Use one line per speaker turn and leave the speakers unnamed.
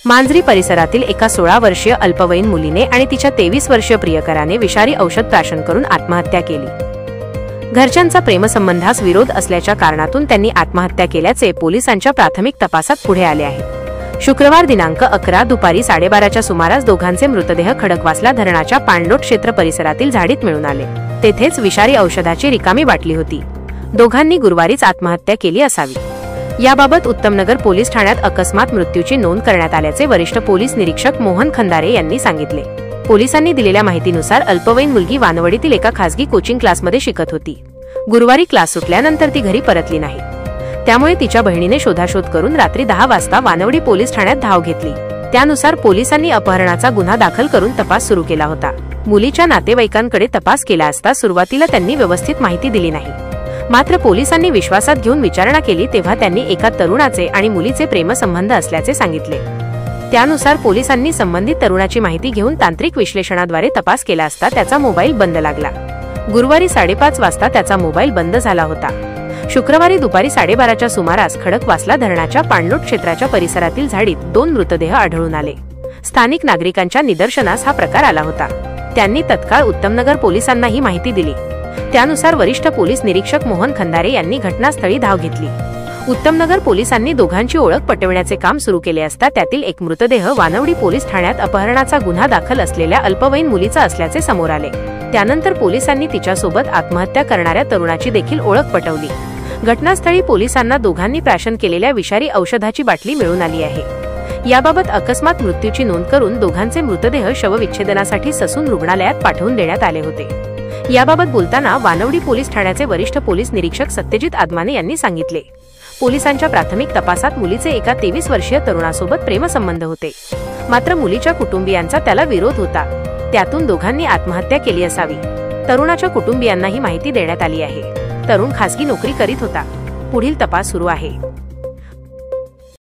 मांजरी परिसरातील एका 16 वर्षीय अल्पवयीन मुलीने आणि तिच्या 23 वर्षीय प्रियकराने विषारी औषध प्राशन करून आत्महत्या केली। घरच्यांचा प्रेमसंबंधास विरोध असल्याच्या कारणातून त्यांनी आत्महत्या केल्याचे पोलिसांच्या प्राथमिक तपासात पुढे आले आहे। शुक्रवार दिनांक 11 दुपारी 12:30च्या सुमारास दोघांचे मृतदेह खडकवासला धरणाच्या पाणलोट क्षेत्र परिसरातील झाडीत मिळून आले। तेथेच विषारी औषधाची रिकामी बाटली होती। दोघांनी गुरुवारीच आत्महत्या केली असावी। याबाबत उत्तमनगर पोलीस ठाण्यात अकस्मात मृत्यूची नोंद करण्यात आल्याचे वरिष्ठ पोलीस निरीक्षक मोहन खंदारे यांनी सांगितले। पोलिसांनी दिलेल्या माहितीनुसार अल्पवयीन मुलगी वानवडीतील एका खासगी कोचिंग क्लासमध्ये शिकत होती। गुरुवारी क्लास सुटल्यानंतर ती घरी परतली नाही, त्यामुळे तिच्या बहिणीने शोधाशोध करून रात्री 10 वाजता वानवडी पोलीस ठाण्यात धाव घेतली। त्यानुसार पोलिसांनी अपहरणाचा गुन्हा दाखल करून तपास सुरू केला होता। मुलीच्या नातेवाईकांकडे तपास केला असता सुरुवातीला त्यांनी व्यवस्थित माहिती दिली नाही, मात्र पोलिसांनी विश्वासात घेऊन विचारणा केली तेव्हा त्यांनी एका तरुणाचे आणि मुलीचे प्रेमसंबंध असल्याचे सांगितले। त्यानुसार पोलिसांनी संबंधित तरुणाची माहिती घेऊन तांत्रिक विश्लेषणाद्वारे तपास केला असता त्याचा मोबाईल बंद लागला। गुरुवारी 5:30 वाजता त्याचा मोबाईल बंद झाला होता। शुक्रवारी दुपारी 12:30च्या सुमारास खडकवासला धरणाच्या पाणलोट क्षेत्राच्या परिसरातील झाडीत 2 मृतदेह आढळून आले। स्थानिक नागरिकांच्या निदर्शनास हा प्रकार आला होता। त्यांनी तत्काळ उत्तमनगर पोलिसांना ही माहिती दिली। त्यानुसार वरिष्ठ पोलीस निरीक्षक मोहन खंदारे यांनी घटनास्थळी धाव घेतली। उत्तमनगर पोलिसांनी दोघांची ओळख पटविण्याचे काम सुरू केले असता त्यातील एक मृतदेह वानवडी पोलीस ठाण्यात अपहरणाचा गुन्हा दाखल असलेल्या अल्पवयीन मुलीचा असल्याचे समोर आले। त्यानंतर पोलिसांनी तिच्यासोबत आत्महत्या करणाऱ्या तरुणाची देखील ओळख पटवली। घटनास्थळी पोलिसांना दोघांनी प्राशन केलेल्या विषारी औषधाची बाटली मिळून आली आहे। याबाबत अकस्मात मृत्यूची नोंद करून दोघांचे मृतदेह शवविच्छेदनासाठी ससून रुग्णालयात पाठवून देण्यात आले होते। याबाबत बोलताना वानवडी पोलीस ठाण्याचे वरिष्ठ पोलीस निरीक्षक सत्यजित आदमाने यांनी सांगितले, पोलिसांच्या प्राथमिक तपासात मुलीचे एका 23 वर्षीय तरुणासोबत प्रेमसंबंध होते, मात्र मुलीच्या कुटुंबियांचा त्याला विरोध होता। त्यातून दोघांनी आत्महत्या केली असावी। तरुणाच्या कुटुंबियांना ही माहिती देण्यात आली आहे। तरुण खासगी नोकरी करीत होता। पुढील तपास सुरू आहे।